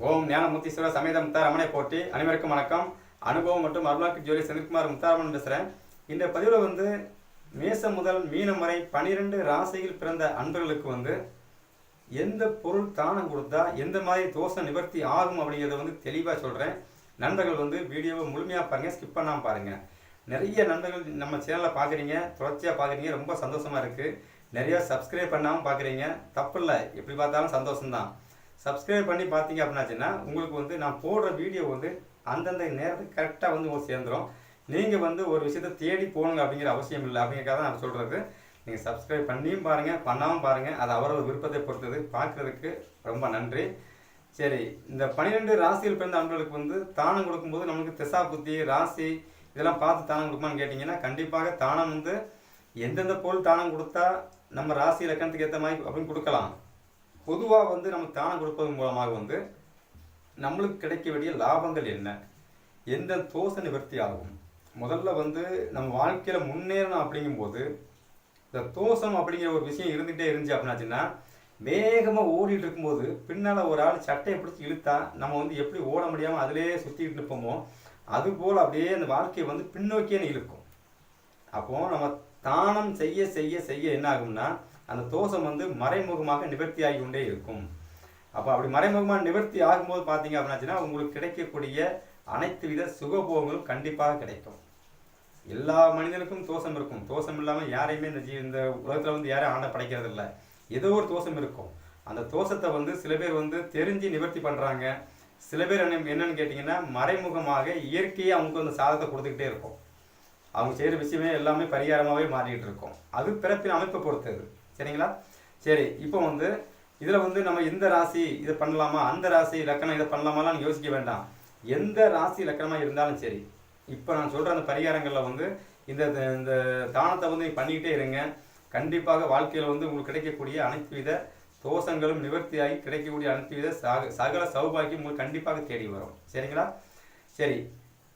ஓம் ஞானமூர்த்தீஸ்வரர் சமேத முத்தாரமனை போற்றி அனைவருக்கும் வணக்கம். அனுபவம் மற்றும் அருளாக்கு ஜோலி செந்தில்குமார் முத்தாரமன் பேசுகிறேன். இந்த பதிவில் மேசம் முதல் மீனம் வரை 12 ராசியில் பிறந்த அன்பர்களுக்கு எந்த பொருள் தானம் கொடுத்தா எந்த மாதிரி தோஷம் நிவர்த்தி ஆகும் அப்படிங்கிறத தெளிவாக சொல்கிறேன். நண்பர்கள் வீடியோவை முழுமையாக பாருங்கள், ஸ்கிப் பண்ணாமல் பாருங்கள். நிறைய நண்பர்கள் நம்ம சேனலை பார்க்குறீங்க, தொடர்ச்சியாக பார்க்குறீங்க, ரொம்ப சந்தோஷமாக இருக்குது. நிறைய சப்ஸ்கிரைப் பண்ணாமல் பார்க்குறீங்க, தப்பு இல்லை, எப்படி பார்த்தாலும் சந்தோஷம்தான். சப்ஸ்கிரைப் பண்ணி பார்த்தீங்க அப்படின்னாச்சுன்னா உங்களுக்கு நான் போடுற வீடியோ அந்தந்த நேரத்துக்கு கரெக்டாக உங்களுக்கு சேர்ந்துடும். நீங்கள் ஒரு விஷயத்தை தேடி போகணுங்க அப்படிங்கிற அவசியம் இல்லை. அப்படிங்கிறக்காக நான் சொல்கிறது. நீங்கள் சப்ஸ்கிரைப் பண்ணியும் பாருங்கள், பண்ணாமல் பாருங்கள், அது அவரோட விருப்பத்தை பொறுத்தது. பார்க்குறதுக்கு ரொம்ப நன்றி. சரி, இந்த 12 ராசியில் பிறந்த அன்பர்களுக்கு தானம் கொடுக்கும்போது நமக்கு திசா புத்தி ராசி இதெல்லாம் பார்த்து தானம் கொடுக்குமான்னு கேட்டிங்கன்னா கண்டிப்பாக தானம் எந்தெந்த பொருள் தானம் கொடுத்தா நம்ம ராசி இலக்கணத்துக்கு ஏற்ற மாதிரி அப்படின்னு கொடுக்கலாம். பொதுவாக நம்ம தானம் கொடுப்பதன் மூலமாக நம்மளுக்கு கிடைக்க வேண்டிய லாபங்கள் என்ன, எந்த தோஷ நிவர்த்தி ஆகும். முதல்ல நம்ம வாழ்க்கையில் முன்னேறணும் அப்படிங்கும்போது இந்த தோஷம் அப்படிங்கிற ஒரு விஷயம் இருந்துகிட்டே இருந்துச்சு அப்படின்னாச்சுன்னா வேகமாக ஓடிட்டு இருக்கும்போது பின்னால் ஒரு ஆள் சட்டையை பிடிச்சி இழுத்தா நம்ம எப்படி ஓட முடியாமல் அதிலே சுற்றிக்கிட்டு இருப்போமோ அதுபோல் அப்படியே அந்த வாழ்க்கையை பின்னோக்கியே இழுக்கும். அப்போது நம்ம தானம் செய்ய செய்ய செய்ய என்ன ஆகும்னா அந்த தோஷம் மறைமுகமாக நிவர்த்தி ஆகி கொண்டே இருக்கும். அப்போ அப்படி மறைமுகமாக நிவர்த்தி ஆகும்போது பார்த்தீங்க அப்படின்னாச்சுன்னா உங்களுக்கு கிடைக்கக்கூடிய அனைத்து வித சுகபோகங்களும் கண்டிப்பாக கிடைக்கும். எல்லா மனிதனுக்கும் தோஷம் இருக்கும். தோஷம் இல்லாமல் யாரையுமே இந்த உலகத்தில் யாரையும் ஆண்ட படைக்கிறது இல்லை. ஏதோ ஒரு தோஷம் இருக்கும். அந்த தோஷத்தை சில பேர் தெரிஞ்சு நிவர்த்தி பண்ணுறாங்க. சில பேர் என்னன்னு கேட்டிங்கன்னா மறைமுகமாக இயற்கையை அவங்களுக்கு சாதத்தை கொடுத்துக்கிட்டே இருக்கும். அவங்க செய்கிற விஷயமே எல்லாமே பரிகாரமாகவே மாறிக்கிட்டு இருக்கும். அது பிறப்பின் அமைப்பை பொறுத்தது. சரிங்களா? சரி, இப்போ இதில் நம்ம எந்த ராசி இதை பண்ணலாமா, அந்த ராசி லக்கணம் இதை பண்ணலாமாலாம் யோசிக்க வேண்டாம். எந்த ராசி லக்கணமாக இருந்தாலும் சரி, இப்போ நான் சொல்கிற அந்த பரிகாரங்களில் இந்த இந்த தானத்தை பண்ணிக்கிட்டே இருங்க. கண்டிப்பாக வாழ்க்கையில் உங்களுக்கு கிடைக்கக்கூடிய அனைத்து வித தோஷங்களும் நிவர்த்தியாகி கிடைக்கக்கூடிய அனைத்து வித சகல சௌபாகியம் உங்களுக்கு கண்டிப்பாக தேடி வரும். சரிங்களா? சரி,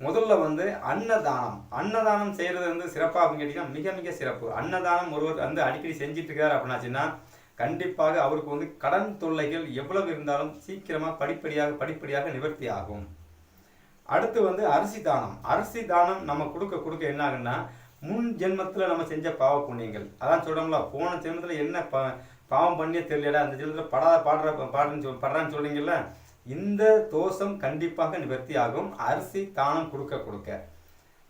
முதல்ல அன்னதானம். அன்னதானம் செய்கிறது சிறப்பாக அப்படின்னு கேட்டிங்கன்னா மிக மிக சிறப்பு. அன்னதானம் ஒருவர் அடிக்கடி செஞ்சுட்டு இருக்காரு அப்படின்னாச்சுன்னா கண்டிப்பாக அவருக்கு கடன் தொல்லைகள் எவ்வளவு இருந்தாலும் சீக்கிரமாக படிப்படியாக நிவர்த்தி ஆகும். அடுத்து அரிசி தானம். அரிசி தானம் நம்ம கொடுக்க என்ன ஆகுன்னா முன் ஜென்மத்தில் நம்ம செஞ்ச பாவ புண்ணியங்கள், அதான் சொல்கிறோம்ல, போன ஜென்மத்தில் என்ன பாவம் பண்ணியே தெரியலடா, அந்த ஜென்மத்தில் படுறான்னு சொல்றீங்கல்ல, இந்த தோஷம் கண்டிப்பாக நிவர்த்தி ஆகும் அரிசி தானம் கொடுக்க.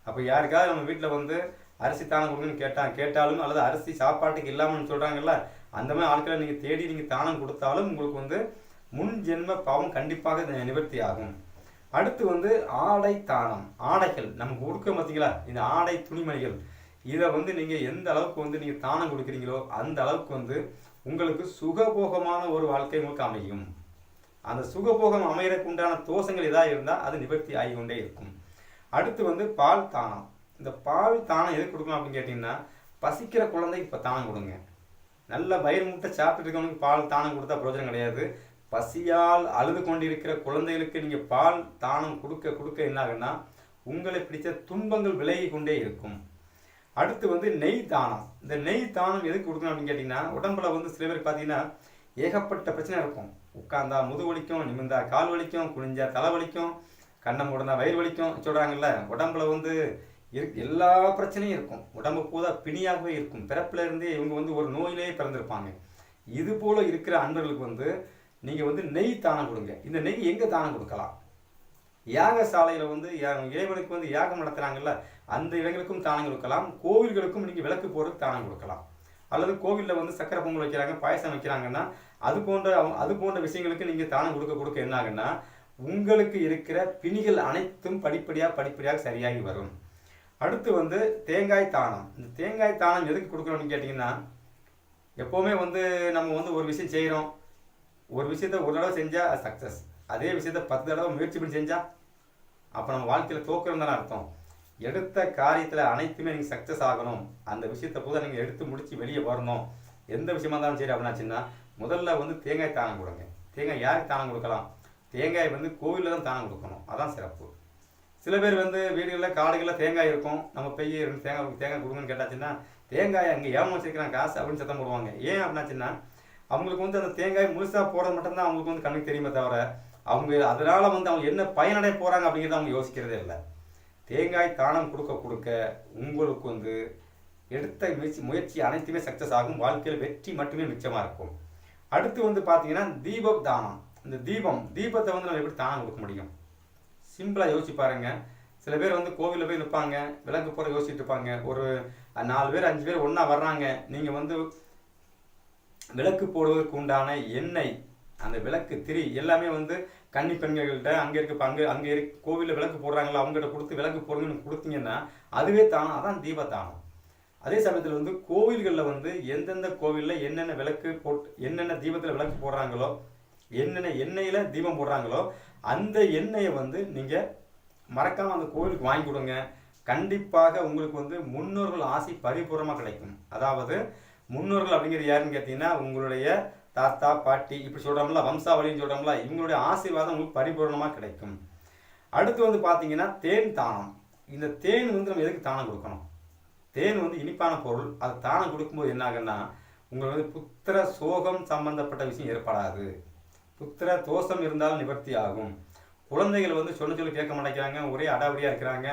அப்போ யாருக்காவது நம்ம வீட்டில் அரிசி தானம் கொடுங்கன்னு கேட்டாலும் அல்லது அரிசி சாப்பாட்டுக்கு இல்லாமல் சொல்கிறாங்கல்ல, அந்த மாதிரி ஆட்களை நீங்கள் தேடி நீங்கள் தானம் கொடுத்தாலும் உங்களுக்கு முன் ஜென்ம பாவம் கண்டிப்பாக நிவர்த்தி ஆகும். அடுத்து ஆடை தானம். ஆடைகள் நம்ம கொடுக்க பார்த்தீங்களா, இந்த ஆடை துணிமணிகள் இதை நீங்கள் எந்த அளவுக்கு நீங்கள் தானம் கொடுக்குறீங்களோ அந்த அளவுக்கு உங்களுக்கு சுகபோகமான ஒரு வாழ்க்கை உங்களுக்கு அமையும். அந்த சுகபோகம் அமையறதுக்கு உண்டான தோஷங்கள் எதாவது இருந்தால் அது நிவர்த்தி ஆகி கொண்டே இருக்கும். அடுத்து பால் தானம். இந்த பால் தானம் எதுக்கு கொடுக்கணும் அப்படின்னு கேட்டிங்கன்னா பசிக்கிற குழந்தைக்கு இப்போ தானம் கொடுங்க. நல்ல வயிறு முட்டை சாப்பிட்டு இருக்கவனுக்கு பால் தானம் கொடுத்தா பிரயோஜனம் கிடையாது. பசியால் அழுது கொண்டிருக்கிற குழந்தைகளுக்கு நீங்கள் பால் தானம் கொடுக்க என்ன ஆகுன்னா உங்களை பிடிச்ச துன்பங்கள் விலகி கொண்டே இருக்கும். அடுத்து நெய் தானம். இந்த நெய் தானம் எதுக்கு கொடுக்கணும் அப்படின்னு கேட்டிங்கன்னா உடம்புல சில பேருக்கு பார்த்தீங்கன்னா ஏகப்பட்ட பிரச்சனை இருக்கும். உட்கார்ந்தா முது வலிக்கும், நிமிர்ந்தா கால் வலிக்கும், குனிஞ்சா தலை வலிக்கும், கண்ணை மூடந்தா வயிறு வலிக்கும் சொல்கிறாங்கல்ல. உடம்புல எல்லா பிரச்சனையும் இருக்கும். உடம்பு பூரா பிணியாகவே இருக்கும். பிறப்புல இருந்தே இவங்க ஒரு நோயிலேயே பிறந்திருப்பாங்க. இது போல இருக்கிற அன்பர்களுக்கு நீங்கள் நெய் தானம் கொடுங்க. இந்த நெய் எங்கே தானம் கொடுக்கலாம்? யாகசாலையில் இறைவனுக்கு யாகம் நடத்துகிறாங்கல்ல, அந்த இடங்களுக்கும் தானம் கொடுக்கலாம். கோவில்களுக்கும் நீங்கள் விளக்கு போடுறது தானம் கொடுக்கலாம். அல்லது கோவிலில் சக்கரை பொங்கல் வைக்கிறாங்க, பாயசம் வைக்கிறாங்கன்னா அது போன்ற விஷயங்களுக்கு நீங்கள் தானம் கொடுக்க என்ன ஆகுன்னா உங்களுக்கு இருக்கிற பிணிகள் அனைத்தும் படிப்படியாக சரியாகி வரும். அடுத்து தேங்காய் தானம். இந்த தேங்காய் தானம் எதுக்கு கொடுக்கணும்னு கேட்டிங்கன்னா எப்போவுமே நம்ம ஒரு விஷயம் செய்கிறோம், ஒரு விஷயத்த ஒரு தடவை செஞ்சால் அது சக்ஸஸ். அதே விஷயத்த 10 தடவை முயற்சி பண்ணி செஞ்சால் அப்போ நம்ம வாழ்க்கையில் தோக்குறோம் தானே அர்த்தம். எடுத்த காரியத்தில் அனைத்துமே நீங்கள் சக்ஸஸ் ஆகணும், அந்த விஷயத்தை போது நீங்கள் எடுத்து முடித்து வெளியே வரணும். எந்த விஷயமா இருந்தாலும் சரி அப்படின்னாச்சுன்னா முதல்ல தேங்காய் தானம் கொடுங்க. தேங்காய் யாருக்கு தானம் கொடுக்கலாம்? தேங்காய் கோவிலில் தான் தானம் கொடுக்கணும், அதான் சிறப்பு. சில பேர் வீடுகளில் காடுகளில் தேங்காய் இருக்கும், நம்ம போய் தேங்காய் கொடுங்கன்னு கேட்டாச்சுன்னா தேங்காய் அங்கே ஏமாச்சிருக்கிறான் காசு அப்படின்னு சத்தம் போடுவாங்க. ஏன் அப்படின்னாச்சுன்னா அவங்களுக்கு அந்த தேங்காய் முழுசாக போடுறது மட்டும்தான் அவங்களுக்கு கண்ணுக்கு தெரியுமே தவிர அவங்க அதனால் வந்து அவங்க என்ன பயனடைய போகிறாங்க அப்படிங்கிறத அவங்க யோசிக்கிறதே இல்லை. தேங்காய் தானம் கொடுக்க கொடுக்க உங்களுக்கு வந்து எடுத்த முயற்சி அனைத்துமே சக்ஸஸ் ஆகும். வாழ்க்கையில் வெற்றி மட்டுமே மிச்சமாக இருக்கும். அடுத்து வந்து பார்த்தீங்கன்னா தீப தானம். இந்த தீபத்தை வந்து நம்ம எப்படி தானம் கொடுக்க முடியும்? சிம்பிளாக யோசிச்சு பாருங்க. சில பேர் வந்து கோவிலில் போய் நிற்பாங்க, விளக்கு போட யோசிச்சுட்டு இருப்பாங்க. ஒரு 4 பேர் 5 பேர் ஒன்றா வர்றாங்க. நீங்கள் வந்து விளக்கு போடுவதற்கு உண்டான எண்ணெய், அந்த விளக்கு திரி எல்லாமே வந்து கன்னி பெண்கள்கிட்ட அங்கே கோவிலில் விளக்கு போடுறாங்களா அவங்ககிட்ட கொடுத்து விளக்கு போடுங்கன்னு கொடுத்தீங்கன்னா அதுவே தானம். அதான் தீபதானம். அதே சமயத்தில் வந்து கோவில்களில் வந்து எந்தெந்த கோவிலில் என்னென்ன விளக்கு போட்டு என்னென்ன தீபத்தில் விளக்கு போடுறாங்களோ, என்னென்ன எண்ணெயில் தீபம் போடுறாங்களோ அந்த எண்ணெயை வந்து நீங்கள் மறக்காமல் அந்த கோவிலுக்கு வாங்கி கொடுங்க. கண்டிப்பாக உங்களுக்கு வந்து முன்னோர்கள் ஆசி பரிபூர்ணமாக கிடைக்கும். அதாவது முன்னோர்கள் அப்படிங்கிறது யாருன்னு கேட்டீங்கன்னா உங்களுடைய தாத்தா பாட்டி இப்படி சொல்கிறோம்ல, வம்சாவளின்னு சொல்கிறோம்ல, இவங்களுடைய ஆசீர்வாதம் உங்களுக்கு பரிபூர்ணமாக கிடைக்கும். அடுத்து வந்து பார்த்தீங்கன்னா தேன் தானம். இந்த தேன் வந்து நம்ம எதுக்கு தானம் கொடுக்கணும்? தேன் வந்து இனிப்பான பொருள். அது தானம் கொடுக்கும்போது என்ன ஆகுன்னா உங்களுக்கு வந்து புத்திர சோகம் சம்பந்தப்பட்ட விஷயம் ஏற்படாது. புத்திர தோஷம் இருந்தாலும் நிவர்த்தி ஆகும். குழந்தைகள் வந்து சொல்லி கேட்க மாட்டேங்கிறாங்க, ஒரே அடாவடியாக இருக்கிறாங்க,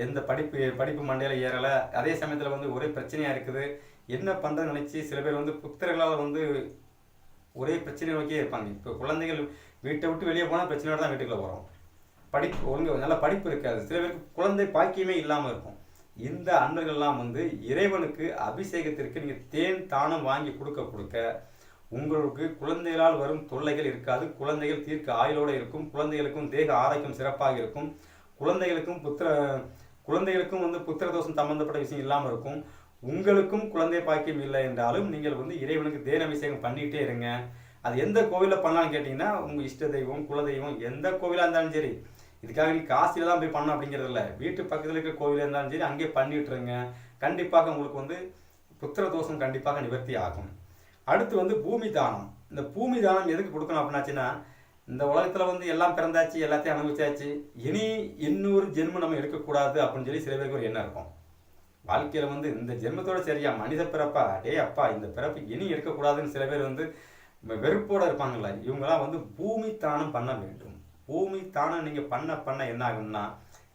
எந்த படிப்பு மண்டையில் ஏறலை. அதே சமயத்தில் வந்து ஒரே பிரச்சனையாக இருக்குது. என்ன பண்ணுறதுன்னு நினச்சி சில பேர் வந்து புத்திரர்களால் வந்து ஒரே பிரச்சனை நோக்கியே இருப்பாங்க. இப்போ குழந்தைகள் வீட்டை விட்டு வெளியே போனால் பிரச்சனையோட தான் வீட்டுக்குள்ளே போகிறோம். ஒழுங்கு நல்ல படிப்பு இருக்காது. சில பேருக்கு குழந்தை பாக்கியமே இல்லாமல் இருக்கும். இந்த அன்பர்கள்லாம் வந்து இறைவனுக்கு அபிஷேகத்திற்கு நீங்கள் தேன் தானம் வாங்கி கொடுக்க உங்களுக்கு குழந்தைகளால் வரும் தொல்லைகள் இருக்காது. குழந்தைகள் தீர்க்க ஆயுளோடு இருக்கும். குழந்தைகளுக்கும் தேக ஆரோக்கியம் சிறப்பாக இருக்கும். குழந்தைகளுக்கும் வந்து புத்திர தோஷம் சம்பந்தப்பட்ட விஷயம் இல்லாமல் இருக்கும். உங்களுக்கும் குழந்தை பாக்கியம் இல்லை என்றாலும் நீங்கள் வந்து இறைவனுக்கு தேன அபிஷேகம் பண்ணிகிட்டே இருங்க. அது எந்த கோவிலில் பண்ணலான்னு கேட்டிங்கன்னா உங்கள் இஷ்ட தெய்வம் குலதெய்வம் எந்த கோவிலாக இருந்தாலும் சரி, இதுக்காக நீ காசில தான் போய் பண்ணணும் அப்படிங்கிறது இல்லை. வீட்டு பக்கத்தில் இருக்கிற கோவிலாக இருந்தாலும் சரி அங்கேயே பண்ணிட்டுருங்க. கண்டிப்பாக உங்களுக்கு வந்து புத்திர தோஷம் கண்டிப்பாக நிவர்த்தி ஆகும். அடுத்து வந்து பூமி தானம். இந்த பூமி தானம் எதுக்கு கொடுக்கணும் அப்படின்னாச்சுன்னா, இந்த உலகத்தில் வந்து எல்லாம் பிறந்தாச்சு, எல்லாத்தையும் அனுபவிச்சாச்சு, இனி இன்னொரு ஜென்மம் நம்ம எடுக்கக்கூடாது அப்படின்னு சொல்லி சில பேருக்கு ஒரு எண்ணம் இருக்கும். வாழ்க்கையில் வந்து இந்த ஜென்மத்தோட சரியா மனித பிறப்பா அப்பா இந்த பிறப்பு இனி எடுக்கக்கூடாதுன்னு சில பேர் வந்து வெறுப்போடு இருப்பாங்கல்ல. இவங்களாம் வந்து பூமி தானம் பண்ண வேண்டும். பூமி தானம் நீங்கள் பண்ண என்ன ஆகும்னா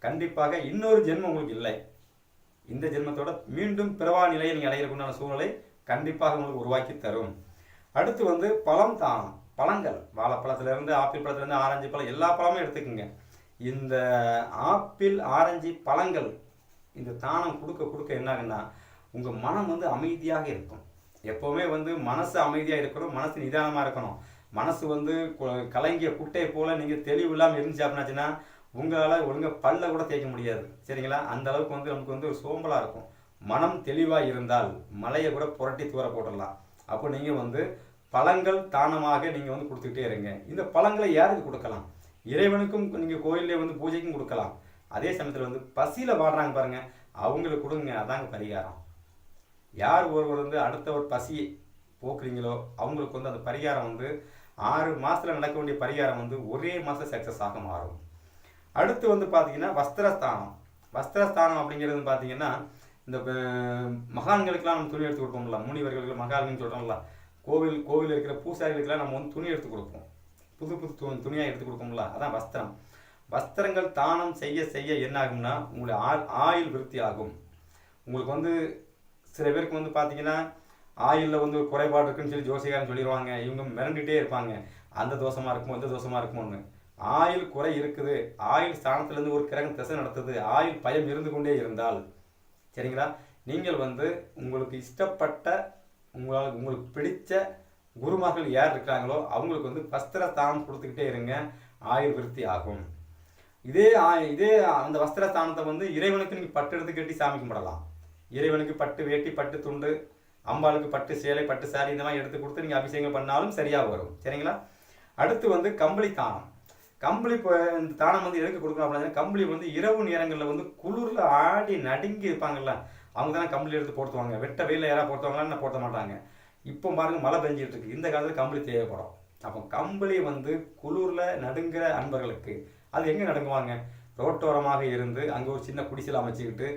கண்டிப்பாக இன்னொரு ஜென்மம் உங்களுக்கு இல்லை. இந்த ஜென்மத்தோட மீண்டும் பிறவா நிலையை நீங்கள் அடையிறதுக்குண்டான சூழ்நிலை கண்டிப்பாக உங்களுக்கு உருவாக்கி தரும். அடுத்து வந்து பழம் தானம். பழங்கள், வாழைப்பழத்துலேருந்து ஆப்பிள் பழத்துலேருந்து ஆரஞ்சு பழம் எல்லா பழமும் எடுத்துக்கோங்க. இந்த ஆப்பிள் ஆரஞ்சு பழங்கள் இந்த தானம் கொடுக்க என்ன ஆகுன்னா உங்கள் மனம் வந்து அமைதியாக இருக்கும். எப்போவுமே வந்து மனசு அமைதியாக இருக்கணும், மனசு நிதானமாக இருக்கணும். மனசு வந்து கலங்கிய குட்டையை போல் நீங்கள் தெளிவு இல்லாமல் இருந்துச்சு அப்படின்னாச்சுன்னா உங்களால் ஒழுங்காக பல்ல கூட தேய்க்க முடியாது. சரிங்களா? அந்த அளவுக்கு வந்து நமக்கு வந்து ஒரு சோம்பலாக இருக்கும். மனம் தெளிவாக இருந்தால் மலையை கூட புரட்டி தூர போட்டுடலாம். அப்போ நீங்கள் வந்து பழங்கள் தானமாக நீங்கள் வந்து கொடுத்துக்கிட்டே இருங்க. இந்த பழங்களை யாருக்கு கொடுக்கலாம்? இறைவனுக்கும் நீங்கள் கோயிலே வந்து பூஜைக்கும் கொடுக்கலாம். அதே சமயத்தில் வந்து பசியில் வாடுறாங்க பாருங்க, அவங்களுக்கு கொடுங்க. அதாங்க பரிகாரம். யார் ஒருவர் வந்து அடுத்த ஒரு பசியை போக்குறீங்களோ அவங்களுக்கு வந்து அந்த பரிகாரம் வந்து 6 மாதத்தில் நடக்க வேண்டிய பரிகாரம் வந்து ஒரே மாதம் சக்ஸஸ் ஆக மாறும். அடுத்து வந்து பார்த்தீங்கன்னா வஸ்திரஸ்தானம். வஸ்திரஸ்தானம் அப்படிங்கிறது பார்த்தீங்கன்னா இந்த மகான்களுக்கெல்லாம் நம்ம துணி எடுத்து கொடுப்போம்ல, முனிவர்களுக்கு மகான்கள்னு சொல்கிறோம்ல, கோவில் இருக்கிற பூசாரிகளுக்கெல்லாம் நம்ம வந்து துணி எடுத்து கொடுப்போம். புது துணியாக எடுத்து கொடுப்போம்ல, அதான் வஸ்திரம். வஸ்திரங்கள் தானம் செய்ய என்ன ஆகும்னா உங்களுடைய ஆயுள் விருத்தி ஆகும். உங்களுக்கு வந்து சில பேருக்கு வந்து பார்த்தீங்கன்னா ஆயுளில் வந்து ஒரு குறைபாடு இருக்குன்னு சொல்லி ஜோசிகாரன் சொல்லிடுவாங்க. இவங்க மிரண்டுகிட்டே இருப்பாங்க, அந்த தோஷமாக இருக்குமோ இந்த தோஷமாக இருக்குமோன்னு. ஆயுள் குறை இருக்குது, ஆயுள் ஸ்தானத்துலேருந்து ஒரு கிரகம் திசை நடத்துது, ஆயுள் பயம் இருந்து கொண்டே இருந்தால் சரிங்களா, நீங்கள் வந்து உங்களுக்கு இஷ்டப்பட்ட உங்களுக்கு பிடித்த குருமார்கள் யார் இருக்கிறாங்களோ அவங்களுக்கு வந்து வஸ்திர ஸ்தானம் கொடுத்துக்கிட்டே இருங்க. ஆயுள் விருத்தி ஆகும். இதே அந்த வஸ்திர ஸ்தானத்தை வந்து இறைவனுக்கு நீங்கள் பட்டு எடுத்து கட்டி சாமி கும்பிடலாம். இறைவனுக்கு பட்டு வேட்டி பட்டு துண்டு, அம்பாளுக்கு பட்டு சேலை பட்டு சாரி இந்த மாதிரி எடுத்து கொடுத்து நீங்கள் அபிஷேகம் பண்ணாலும் சரியாக வரும். சரிங்களா? அடுத்து வந்து கம்பளி தானம். கம்பளி இந்த தானம் வந்து எதுக்கு கொடுக்கணும் அப்படின்னா, கம்பளி வந்து இரவு நேரங்களில் வந்து குளிரில் ஆடி நடுங்கி இருப்பாங்கல்ல, அவங்க தானே கம்பளி எடுத்து போடுத்துவாங்க. வெட்ட வெயிலில் யாராவது போடுத்துவாங்களான்னு போடுத்த மாட்டாங்க. இப்போ பாருங்க மழை பெஞ்சிட்டு இருக்கு, இந்த காலத்தில் கம்பளி தேவைப்படும். அப்போ கம்பளி வந்து குளிரில் நடுங்கிற அன்பர்களுக்கு அது எங்கே நடுங்குவாங்க? ரோட்டோரமாக இருந்து அங்கே ஒரு சின்ன குடிசையில் அமைச்சிக்கிட்டு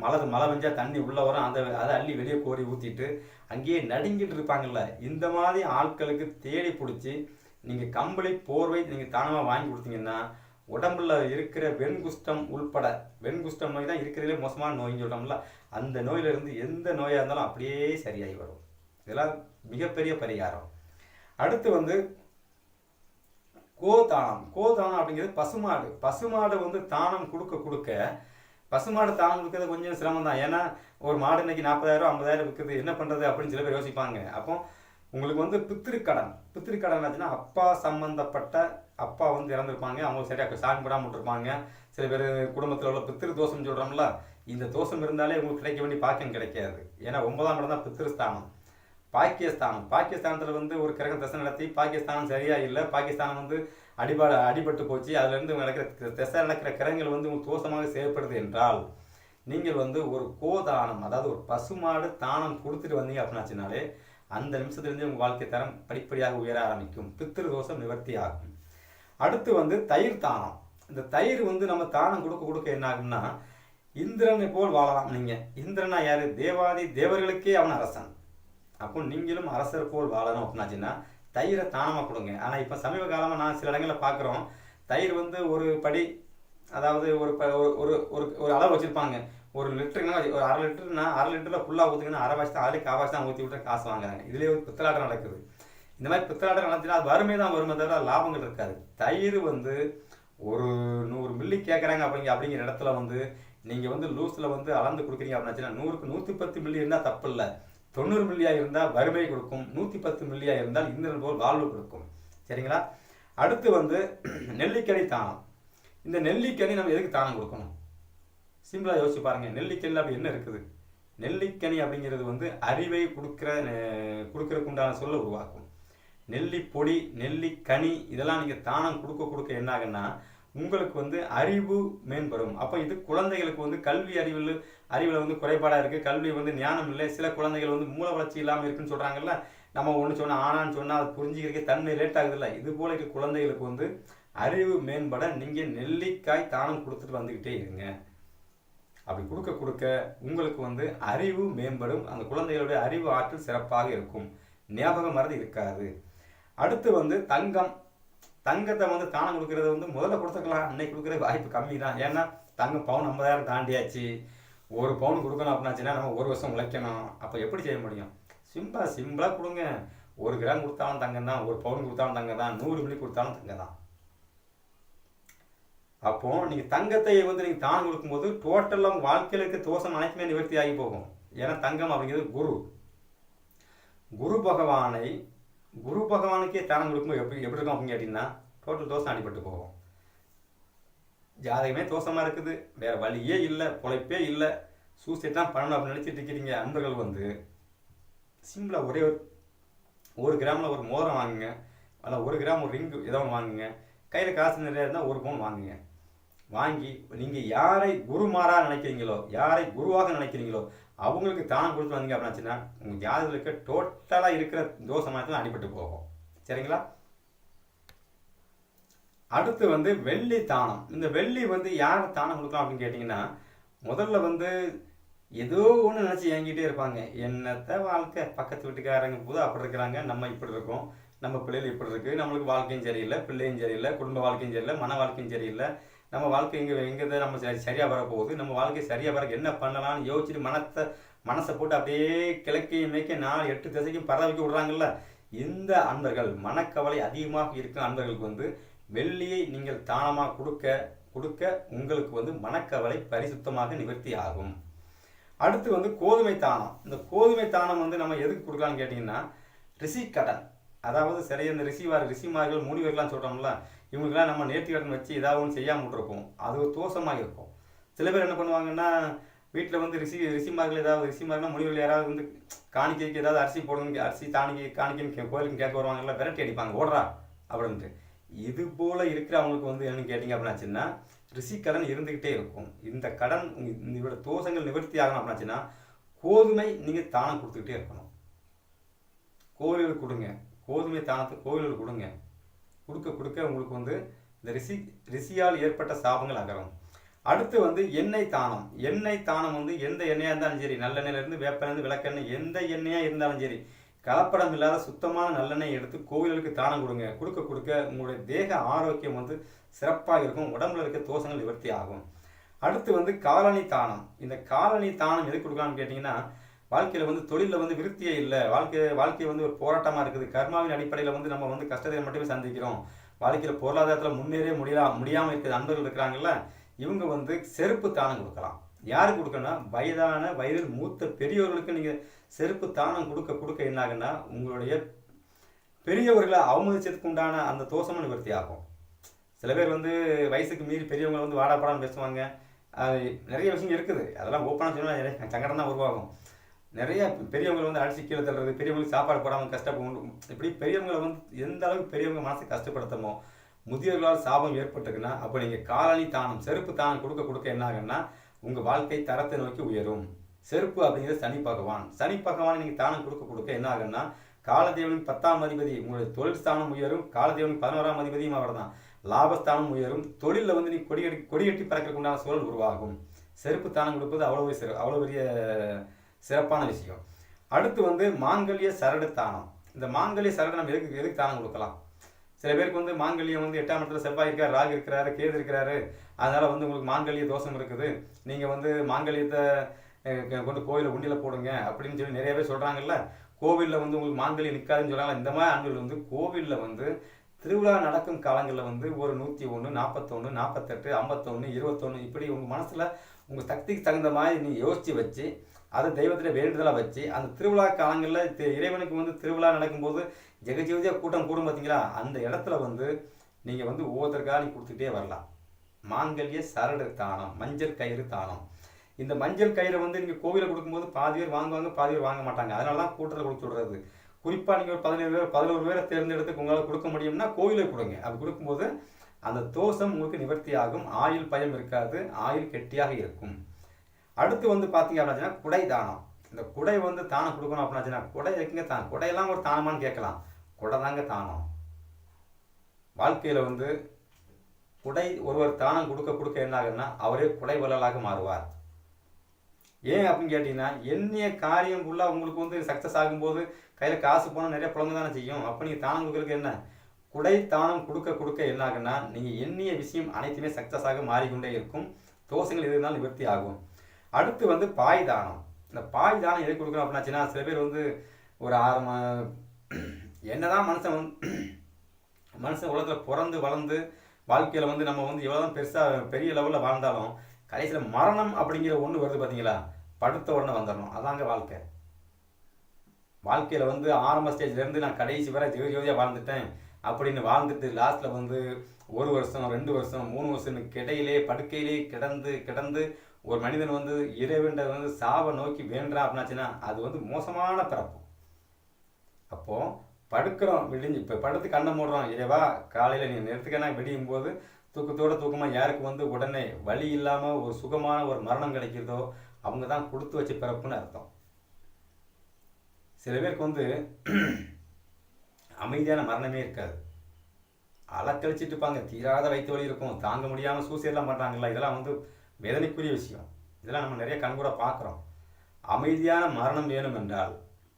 மழை பெஞ்சா தண்ணி உள்ளே வரும், அதை அள்ளி வெளியே கோரி ஊற்றிட்டு அங்கேயே நடுங்கிட்டு இருப்பாங்கல்ல, இந்த மாதிரி ஆட்களுக்கு தேடி பிடிச்சி நீங்கள் கம்பளி போர்வை நீங்கள் தானமாக வாங்கி கொடுத்தீங்கன்னா உடம்புல இருக்கிற வெண்குஷ்டம் உள்பட, வெண்குஷ்டம் நோய் தான் இருக்கிறதுலே மோசமான நோயின்னு சொல்கிறோம்ல, அந்த நோயிலிருந்து எந்த நோயாக இருந்தாலும் அப்படியே சரியாகி வரும். இதெல்லாம் மிகப்பெரிய பரிகாரம். அடுத்து வந்து கோதானம். கோதானம் அப்படிங்கிறது பசுமாடு. பசுமாடு வந்து தானம் கொடுக்க பசுமாடு தானம் கொடுக்கறது கொஞ்சம் சிரமம் தான். ஏன்னா ஒரு மாடு இன்னைக்கு 40,000 50,000 விற்குது, என்ன பண்ணுறது அப்படின்னு சில பேர் யோசிப்பாங்க. அப்போ உங்களுக்கு வந்து பித்திருக்கடன் ஆச்சுன்னா அப்பா சம்பந்தப்பட்ட அப்பா வந்து இறந்துருப்பாங்க, அவங்களுக்கு சரியாக சாமி போடாமல் விட்டுருப்பாங்க. சில பேர் குடும்பத்தில் உள்ள பித்திரு தோஷம் சொல்கிறோம்ல, இந்த தோஷம் இருந்தாலே உங்களுக்கு கிடைக்க வேண்டிய பாக்கியம் கிடைக்காது. ஏன்னா 9ஆம் இடம் தான் பித்திருஸ்தானம். பாகிஸ்தானத்தில் வந்து ஒரு கிரகம் தசை நடத்தி பாகிஸ்தானம் சரியா இல்லை, பாகிஸ்தானம் வந்து அடிபட்டு போச்சு, அதுலேருந்து நடக்கிற திசை நடக்கிற கிரகங்கள் வந்து உங்களுக்கு தோஷமாக செயல்படுது என்றால் நீங்கள் வந்து ஒரு கோதானம், அதாவது ஒரு பசுமாடு தானம் கொடுத்துட்டு வந்தீங்க அப்படின்னாச்சுனாலே அந்த நிமிஷத்துலேருந்து உங்கள் வாழ்க்கை தரம் படிப்படியாக உயர ஆரம்பிக்கும், பித்திரு தோஷம் நிவர்த்தி ஆகும். அடுத்து வந்து தயிர் தானம். இந்த தயிர் வந்து நம்ம தானம் கொடுக்க என்ன ஆகும்னா இந்திரனை போல் வாழலாம். நீங்கள் இந்திரனா யாரு? தேவாதி தேவர்களுக்கே அவன் அரசன். அப்போ நீங்களும் அரசர் போல் வாழணும் அப்படின்னாச்சுன்னா தயிரை தானமாக கொடுங்க. ஆனால் இப்போ சமீப காலமாக நான் சில இடங்களில் பார்க்குறோம், தயிர் வந்து ஒரு படி, அதாவது ஒரு ஒரு அளவு வச்சுருப்பாங்க. ஒரு லிட்டருங்கன்னா ஒரு 1/2 லிட்டருனா 1/2 லிட்டரில் ஃபுல்லாக ஊற்றுங்கன்னா அரைவாசி தான், அதுலேயே காவாசி தான் ஊற்றி விட்டு காசு வாங்குறாங்க. இதுலேயே ஒரு பித்தலாட்டம் நடக்குது. இந்த மாதிரி பித்தலாட்டம் நடந்துச்சுன்னா அது வறுமை தான் வருமே தவிர லாபங்கள் இருக்காது. தயிர் வந்து ஒரு 100 மில்லி கேட்குறாங்க அப்படிங்கிற இடத்துல வந்து நீங்கள் வந்து லூஸில் வந்து அளந்து கொடுக்குறீங்க அப்படின்னாச்சுன்னா 100க்கு 110 மில்லி இருந்தால் தப்பு இல்லை, 90 மில்லியாக இருந்தால் வறுமை கொடுக்கும், 110 மில்லியாக இருந்தால் இந்திரன் போல் வாழ்வு கொடுக்கும். சரிங்களா? அடுத்து வந்து நெல்லிக்கனி தானம். இந்த நெல்லிக்கனி நம்ம எதுக்கு தானம் கொடுக்கணும்? சிம்பிளாக யோசிச்சு பாருங்கள். நெல்லிக்கனியில் அப்படி என்ன இருக்குது? நெல்லிக்கனி அப்படிங்கிறது வந்து அறிவை கொடுக்கறதுக்கு உண்டான சொல்ல உருவாக்கும். நெல்லி பொடி, நெல்லிக்கனி இதெல்லாம் நீங்கள் தானம் கொடுக்க என்ன ஆகுன்னா உங்களுக்கு வந்து அறிவு மேம்படும். அப்போ இது குழந்தைகளுக்கு வந்து கல்வி அறிவில் வந்து குறைபாடாக இருக்குது, கல்வி வந்து ஞானம் இல்லை, சில குழந்தைகள் வந்து மூல வளர்ச்சி இல்லாமல் இருக்குன்னு சொல்கிறாங்கல்ல, நம்ம ஒன்று சொன்னால் ஆனான்னு சொன்னால் அது புரிஞ்சுக்கிறதுக்கே தன்மை லேட் ஆகுதுல்ல, இது போல இருக்க குழந்தைகளுக்கு வந்து அறிவு மேம்பட நீங்கள் நெல்லிக்காய் தானம் கொடுத்துட்டு வந்துக்கிட்டே இருங்க. அப்படி கொடுக்க உங்களுக்கு வந்து அறிவு மேம்படும், அந்த குழந்தைகளுடைய அறிவு ஆற்றல் சிறப்பாக இருக்கும், ஞாபகம் மறதி இருக்காது. அடுத்து வந்து தங்கத்தை வந்து தானம் கொடுக்கறது வந்து முதல்ல கொடுத்துக்கலாம், அன்னைக்கு கொடுக்குற வாய்ப்பு கம்மி தான். ஏன்னா தங்கம் பவுன் 50,000 தாண்டியாச்சு. ஒரு பவுன் கொடுக்கணும் அப்படின்னாச்சுன்னா நம்ம 1 வருஷம் உழைக்கணும். அப்போ எப்படி செய்ய முடியும்? சிம்பிளாக கொடுங்க. 1 கிராம் கொடுத்தாலும் தங்கம் தான், 1 பவுன் கொடுத்தாலும் தங்கம் தான், 100 மில்லி கொடுத்தாலும் தங்கம் தான். அப்போ நீங்கள் தங்கத்தை வந்து நீங்கள் தானம் கொடுக்கும்போது டோட்டலாக உங்கள் வாழ்க்கையில் இருக்க தோஷம் அனைத்துமே நிவர்த்தி ஆகி போகும். ஏன்னா தங்கம் அப்படிங்கிறது குரு பகவானுக்கே தானம் கொடுக்கும்போது எப்படி இருக்கும் அப்படின்னு கேட்டிங்கன்னா டோட்டல் தோஷம் அடிபட்டு போகும். ஜாதகமே தோஷமாக இருக்குது, வேறு வழியே இல்லை, பொழைப்பே இல்லை, சூசைட் தான் பண்ணணும் அப்படின்னு நினச்சிட்டு இருக்கிறீங்க அன்பர்கள் வந்து சிம்பிளாக ஒரே 1 கிராமில் ஒரு மோதிரம் வாங்குங்க, அல்ல 1 கிராம் ஒரு ரிங்கு ஏதோ ஒன்று வாங்குங்க, கையில் காசு நிறையா இருந்தால் 1 பவுன் வாங்குங்க. வாங்கி நீங்கள் யாரை குருமாராக நினைக்கிறீங்களோ, யாரை குருவாக நினைக்கிறீங்களோ அவங்களுக்கு தானம் கொடுத்து வந்தீங்க அப்படின்னாச்சுன்னா உங்கள் ஜாதகத்துக்கு டோட்டலாக இருக்கிற தோஷமாக அடிபட்டு போகும். சரிங்களா? அடுத்து வந்து வெள்ளி தானம். இந்த வெள்ளி வந்து யார் தானம் கொடுக்கலாம் அப்படின்னு கேட்டிங்கன்னா முதல்ல வந்து ஏதோ ஒன்று நினச்சி ஏங்கிட்டே இருப்பாங்க, என்னத்த வாழ்க்கை, பக்கத்து வீட்டுக்காரங்க போது அப்படி இருக்கிறாங்க, நம்ம இப்படி இருக்கோம், நம்ம பிள்ளைகள் இப்படி இருக்குது, நம்மளுக்கு வாழ்க்கையும் சரியில்லை, பிள்ளையும் சரியில்லை, குடும்ப வாழ்க்கையும் சரியில்லை, மன வாழ்க்கையும் சரியில்லை, நம்ம வாழ்க்கை எங்கே நம்ம சரியாக வரப்போகுது, நம்ம வாழ்க்கை சரியாக வர என்ன பண்ணலாம்னு யோசிச்சுட்டு மனசை போட்டு அப்படியே கிழக்கையும் மேய்க்க 4-8 திசைக்கும் பரவிக்க விடுறாங்கல்ல, இந்த அன்பர்கள், மனக்கவலை அதிகமாக இருக்கும் அன்பர்களுக்கு வந்து வெள்ளியை நீங்கள் தானமாக கொடுக்க உங்களுக்கு வந்து மனக்கவலை பரிசுத்தமாக நிவர்த்தி ஆகும். அடுத்து வந்து கோதுமை தானம். இந்த கோதுமை தானம் வந்து நம்ம எதுக்கு கொடுக்கலான்னு கேட்டிங்கன்னா ரிஷி கடன், அதாவது சரியா இந்த ரிஷிமார்கள் முனிவர்கள்லாம் சொல்கிறோம்ல, இவங்களுக்கெல்லாம் நம்ம நேர்த்தி கடன் வச்சு ஏதாவது ஒன்று செய்யாமல் விட்டுருப்போம், அது ஒரு தோஷமாக இருக்கும். சில பேர் என்ன பண்ணுவாங்கன்னா வீட்டில் வந்து ரிஷிமார்கள்னா முனிவர்கள் யாராவது வந்து காணிக்கைக்கு ஏதாவது அரிசி போடணும், அரிசி காணிக்கைன்னு கோயிலுக்கு கேட்க வருவாங்கல்ல, விரட்டி அடிப்பாங்க ஓடுறா அப்படின்ட்டு. இது போல் இருக்கிற அவங்களுக்கு வந்து என்னன்னு கேட்டிங்க அப்படின்னாச்சுன்னா ரிஷி கடன் இருந்துக்கிட்டே இருக்கும். இந்த கடன் இதோட தோஷங்கள் நிவர்த்தி ஆகணும் அப்படின்னாச்சுன்னா கோதுமை நீங்கள் தானம் கொடுத்துக்கிட்டே இருக்கணும். கோவில்களுக்கு கொடுங்க, கோதுமை தானத்தை கோவில்களுக்கு கொடுக்க உங்களுக்கு வந்து இந்த ரிஷியால் ஏற்பட்ட சாபங்கள் அகரும். அடுத்து வந்து எண்ணெய் தானம் வந்து எந்த எண்ணெயாக இருந்தாலும் சரி, நல்லெண்ணெயிலேருந்து வேப்பெண்ணெய் விளக்கெண்ணெய் எந்த எண்ணெயாக இருந்தாலும் சரி, கலப்படம் இல்லாத சுத்தமான நல்லெண்ணெய் எடுத்து கோவில்களுக்கு தானம் கொடுங்க. கொடுக்க கொடுக்க உங்களுடைய தேக ஆரோக்கியம் வந்து சிறப்பாக இருக்கும். உடம்புல இருக்க தோஷங்கள் நிவர்த்தி ஆகும். அடுத்து வந்து காலணி தானம். இந்த காலணி தானம் எதுக்கு கொடுக்கலாம்னு கேட்டிங்கன்னா, வாழ்க்கையில் வந்து தொழிலில் வந்து விருத்தியே இல்லை, வாழ்க்கை வந்து ஒரு போராட்டமாக இருக்குது. கர்மாவின் அடிப்படையில் வந்து நம்ம வந்து கஷ்டத்தை மட்டுமே சந்திக்கிறோம். வாழ்க்கையில் பொருளாதாரத்தில் முன்னேறவே முடியாமல் இருக்கிற நண்பர்கள் இருக்கிறாங்கல்ல, இவங்க வந்து செருப்பு தானம் கொடுக்கலாம். யாருக்கு கொடுக்கணும்னா, வயதில் மூத்த பெரியவர்களுக்கு நீங்கள் செருப்பு தானம் கொடுக்க என்ன ஆகுன்னா, உங்களுடைய பெரியவர்களை அவமதிச்சதுக்கு உண்டான அந்த தோஷமும் நிவர்த்தி ஆகும். சில பேர் வந்து வயசுக்கு மீறி பெரியவங்க வந்து வாடாப்படான்னு பேசுவாங்க. நிறைய விஷயம் இருக்குது, அதெல்லாம் ஓப்பனாக சொன்னால் சங்கடம் தான் உருவாகும். நிறைய பெரியவங்களை வந்து அடிச்சு கீழே தள்ளுறது, பெரியவங்களுக்கு சாப்பாடு போடாமல் கஷ்டப்படும், இப்படி பெரியவங்களை வந்து எந்த அளவுக்கு பெரியவங்க மனசை கஷ்டப்படுத்தமோ, முதியோர்களால் சாபம் ஏற்பட்டுக்குன்னா, அப்போ நீங்கள் காலணி தானம் செருப்பு தானம் கொடுக்க என்ன ஆகுன்னா, உங்கள் வாழ்க்கை தரத்தை நோக்கி உயரும். செருப்பு அப்படிங்கிறது சனி பகவான் நீங்கள் தானம் கொடுக்க என்ன ஆகுன்னா, காலதேவனின் 10ஆம் அதிபதி உங்களுடைய தொழில் ஸ்தானம் உயரும். காலதேவனின் 11ஆம் அதிபதியும் அவர் தான். லாபஸ்தானம் உயரும். தொழிலில் வந்து நீ கொடிகட்டி பறக்கிறதுக்கு உண்டான சூழல் உருவாகும். செருப்பு தானம் கொடுப்பது அவ்வளோ பெரிய சிறப்பான விஷயம். அடுத்து வந்து மாங்கல்ய சரடு தானம். இந்த மாங்கல்ய சரடு நம்ம எதுக்கு தானம் கொடுக்கலாம்? சில பேருக்கு வந்து மாங்கல்யம் வந்து 8ஆம் இடத்துல செவ்வாய் இருக்கார், ராகு இருக்கிறாரு, கேது இருக்கிறாரு, அதனால் வந்து உங்களுக்கு மாங்கல்ய தோஷம் இருக்குது, நீங்கள் வந்து மாங்கல்யத்தை கொண்டு கோவிலில் உண்டியில் போடுங்க அப்படின்னு சொல்லி நிறைய பேர் சொல்கிறாங்கல்ல. கோவிலில் வந்து உங்களுக்கு மாங்கல்யம் நிற்காதுன்னு சொல்கிறாங்க. இந்த மாதிரி ஆண்கள் வந்து கோவிலில் வந்து திருவிழா நடக்கும் காலங்களில் வந்து ஒரு 101, 41, 48, 51, 21 இப்படி உங்கள் மனசில் உங்கள் சக்திக்கு தகுந்த மாதிரி நீங்கள் யோசித்து வச்சு அதை தெய்வத்தில் வேண்டுதலாக வச்சு அந்த திருவிழா காலங்களில் இறைவனுக்கு வந்து திருவிழா நடக்கும்போது ஜெகஜீவதியாக கூட்டம் கூடும் பார்த்தீங்களா, அந்த இடத்துல வந்து நீங்கள் வந்து ஒவ்வொருத்தருக்காக நீ கொடுத்துட்டே வரலாம். மாங்கல்ய சரடு தானம், மஞ்சள் கயிறு தானம். இந்த மஞ்சள் கயிறை வந்து நீங்கள் கோவிலில் கொடுக்கும்போது பாதி பேர் வாங்குவாங்க, பாதி பேர் வாங்க மாட்டாங்க. அதனால தான் கூட்டத்தில் கொடுத்து விடுறது. குறிப்பாக நீங்கள் ஒரு 11 பேரை தேர்ந்தெடுத்து உங்களால் கொடுக்க முடியும்னா கோவிலுக்கு கொடுங்க. அப்படி கொடுக்கும்போது அந்த தோஷம் உங்களுக்கு நிவர்த்தி ஆகும். ஆயுள் பயம் இருக்காது, ஆயுள் கெட்டியாக இருக்கும். அடுத்து வந்து பார்த்தீங்க அப்படின்னா குடை தானம். இந்த குடை வந்து தானம் கொடுக்கணும் அப்படின்னாச்சுன்னா, குடை இருக்குங்க தானம், குடையெல்லாம் ஒரு தானமானு கேட்கலாம். குடை தாங்க தானம். வாழ்க்கையில் வந்து குடை ஒருவர் தானம் கொடுக்க என்ன ஆகுன்னா, அவரே குடை வள்ளலாக மாறுவார். ஏன் அப்படின்னு கேட்டிங்கன்னா, எண்ணிய காரியம் ஃபுல்லாக உங்களுக்கு வந்து சக்ஸஸ் ஆகும்போது கையில் காசு போனால் நிறைய புலங்க தானே செய்யும். அப்போ நீங்கள் தானம் கொடுக்குறதுக்கு என்ன, குடை தானம் கொடுக்க என்ன ஆகுன்னா, நீங்கள் எண்ணிய விஷயம் அனைத்துமே சக்ஸஸ் ஆக மாறிக்கொண்டே இருக்கும். தோஷங்கள் எது இருந்தாலும் நிவர்த்தி ஆகும். அடுத்து வந்து பாய் தானம். இந்த பாய் தானம் எது கொடுக்கணும் அப்படின்னாச்சுன்னா, சில பேர் வந்து ஒரு என்னதான் மனுஷன் உலகத்தில் பிறந்து வளர்ந்து வாழ்க்கையில் வந்து நம்ம வந்து எவ்வளோதான் பெரிய லெவலில் வாழ்ந்தாலும் கடைசியில் மரணம் அப்படிங்கிற ஒன்று வருது பார்த்தீங்களா, படுத்த உடனே வந்துடணும். அதாங்க வாழ்க்கையில் வந்து ஆரம்ப ஸ்டேஜ்லேருந்து நான் கடைசி வரை ஜோதியாக வாழ்ந்துட்டேன் அப்படின்னு வாழ்ந்துட்டு லாஸ்ட்டில் வந்து 1 வருஷம் 2 வருஷம் 3 வருஷம் கிடையிலே படுக்கையிலே கிடந்து ஒரு மனிதன் வந்து இறைவன் வந்து சாவை நோக்கி வேண்டான் அப்படின்னாச்சுன்னா, அது வந்து மோசமான பிறப்பு. அப்போது படுக்கிறோம், இப்போ படுத்து கண்ணை மூடுறோம், இறைவா காலையில் நீ நிறுத்துக்கன்னா வெடியும் போது தூக்கமாக யாருக்கு வந்து உடனே வலி இல்லாமல் ஒரு சுகமான ஒரு மரணம் கிடைக்கிறதோ அவங்க தான் கொடுத்து வச்ச பிறப்புன்னு அர்த்தம். சில பேருக்கு வந்து அமைதியான மரணமே இருக்காது, அலக்கழிச்சிட்டு இருப்பாங்க, தீராத வயிற்று வலி இருக்கும், தாங்க முடியாமல் சூசைடெலாம் பண்ணுறாங்களா, இதெல்லாம் வந்து வேதனைக்குரிய விஷயம். இதெல்லாம் நம்ம நிறைய கண்கூட பார்க்குறோம். அமைதியான மரணம் வேணும் என்றால்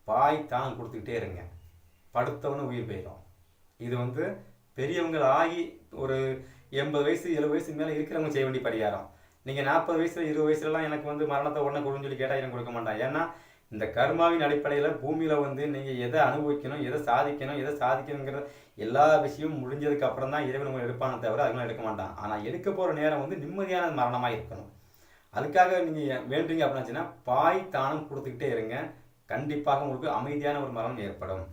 பாய் தானம் கொடுத்துக்கிட்டே இருங்க, படுத்தவனு உயிர் போயிடும். இது வந்து பெரியவங்கள் ஆகி ஒரு 80 வயசு 70 வயசு மேலே இருக்கிறவங்க செய்ய வேண்டிய பரிகாரம். நீங்கள் 40 வயசுல 20 வயசுலலாம் எனக்கு வந்து மரணத்தை உடனே கொடுன்னு சொல்லி கேட்டால் எனக்கு கொடுக்க மாட்டான். ஏன்னா இந்த கர்மாவின் அடிப்படையில் பூமியில் வந்து நீங்கள் எதை அனுபவிக்கணும், எதை சாதிக்கணுங்கிற எல்லா விஷயமும் முடிஞ்சதுக்கு அப்புறம் தான் இறைவன் உங்களை எடுப்பானே தவிர அதுக்கெல்லாம் எடுக்க மாட்டான். ஆனால் எடுக்க போகிற நேரம் வந்து நிம்மதியான மரணமாக இருக்கணும். அதுக்காக நீங்கள் வேண்டுறீங்க அப்படின்னாச்சுன்னா பாய் தானம் கொடுத்துக்கிட்டே இருங்க, கண்டிப்பாக உங்களுக்கு அமைதியான ஒரு மரணம் ஏற்படும்.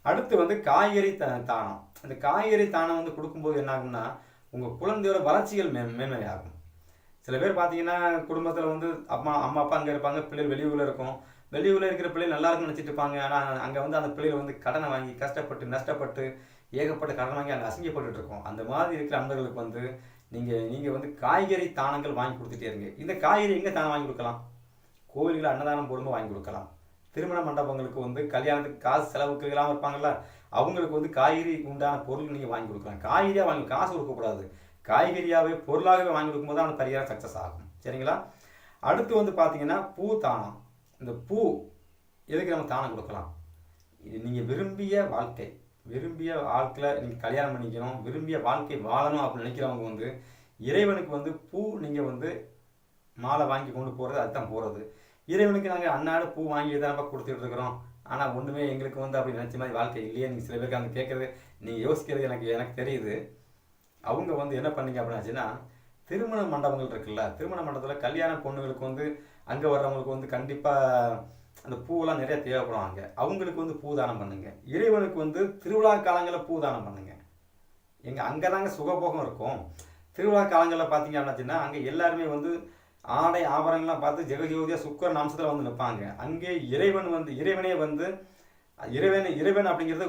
அடுத்து வந்து காய்கறி தானம். இந்த காய்கறி தானம் வந்து கொடுக்கும்போது என்ன ஆகும்னா, உங்கள் குழந்தையோட வளர்ச்சிகள் மேன்மையாகும். சில பேர் பார்த்தீங்கன்னா குடும்பத்தில் வந்து அம்மா அப்பா அங்கே இருப்பாங்க, பிள்ளைகள் வெளியூரில் இருக்கும். வெளியூரில் இருக்கிற பிள்ளைகள் நல்லா இருக்குன்னு நினச்சிட்டு இருப்பாங்க. ஆனால் அங்கே வந்து அந்த பிள்ளைகள் வந்து கடனை வாங்கி கஷ்டப்பட்டு நஷ்டப்பட்டு ஏகப்பட்ட கடன் வாங்கி அங்கே அசிங்கப்பட்டு இருக்கோம். அந்த மாதிரி இருக்கிற அன்பர்களுக்கு வந்து நீங்கள் வந்து காய்கறி தானங்கள் வாங்கி கொடுத்துட்டே இருங்க. இந்த காய்கறி எங்கே தானம் வாங்கி கொடுக்கலாம்? கோவில்களை அன்னதானம் போடும்போது வாங்கி கொடுக்கலாம். திருமண மண்டபங்களுக்கு வந்து கல்யாணத்துக்கு காசு செலவுக்கு எல்லாம் இருப்பாங்கள்ல, அவங்களுக்கு வந்து காய்கறி உண்டான பொருள் நீங்கள் வாங்கி கொடுக்கலாம். காய்கறியாக வாங்கி காசு கொடுக்கக்கூடாது, காய்கறியாகவே பொருளாகவே வாங்கி கொடுக்கும்போது தான் அந்த பரிகாரம் சக்ஸஸ் ஆகும். சரிங்களா? அடுத்து வந்து பார்த்தீங்கன்னா பூ தானம். இந்த பூ எதுக்கு நம்ம தானம் கொடுக்கலாம்? இது நீங்கள் விரும்பிய வாழ்க்கையில் நீங்கள் கல்யாணம் பண்ணிக்கணும், விரும்பிய வாழ்க்கை வாழணும் அப்படின்னு நினைக்கிறவங்க வந்து இறைவனுக்கு வந்து பூ நீங்கள் வந்து மாலை வாங்கி கொண்டு போகிறது அதுதான் போகிறது. இறைவனுக்கு நாங்கள் அன்னாடு பூ வாங்கி தான் கொடுத்துட்டு இருக்கிறோம், ஆனால் ஒன்றுமே எங்களுக்கு வந்து அப்படி நினச்ச மாதிரி வாழ்க்கை இல்லையே. நீங்கள் சில பேருக்கு அங்கே கேட்குறது நீங்கள் யோசிக்கிறது எனக்கு தெரியுது. அவங்க வந்து என்ன பண்ணீங்க அப்படின்னாச்சுன்னா, திருமண மண்டபங்கள் இருக்குல்ல, திருமண மண்டபத்தில் கல்யாண பொண்ணுங்களுக்கு வந்து அங்கே வர்றவங்களுக்கு வந்து கண்டிப்பாக அந்த பூவெல்லாம் நிறைய தேவைப்படும். அவங்களுக்கு வந்து பூ தானம் பண்ணுங்க. இறைவனுக்கு வந்து திருவிழா காலங்களில் பூ தானம் பண்ணுங்க. அங்கே தாங்க சுகபோகம் இருக்கும். திருவிழா காலங்களில் பார்த்தீங்க அப்படின்னாச்சுன்னா அங்கே எல்லாருமே வந்து ஆடை ஆபரணங்கள்லாம் பார்த்து ஜெகஜோதியாக சுக்கரன் அம்சத்தில் வந்து நிற்பாங்க. அங்கே இறைவன் அப்படிங்கிறது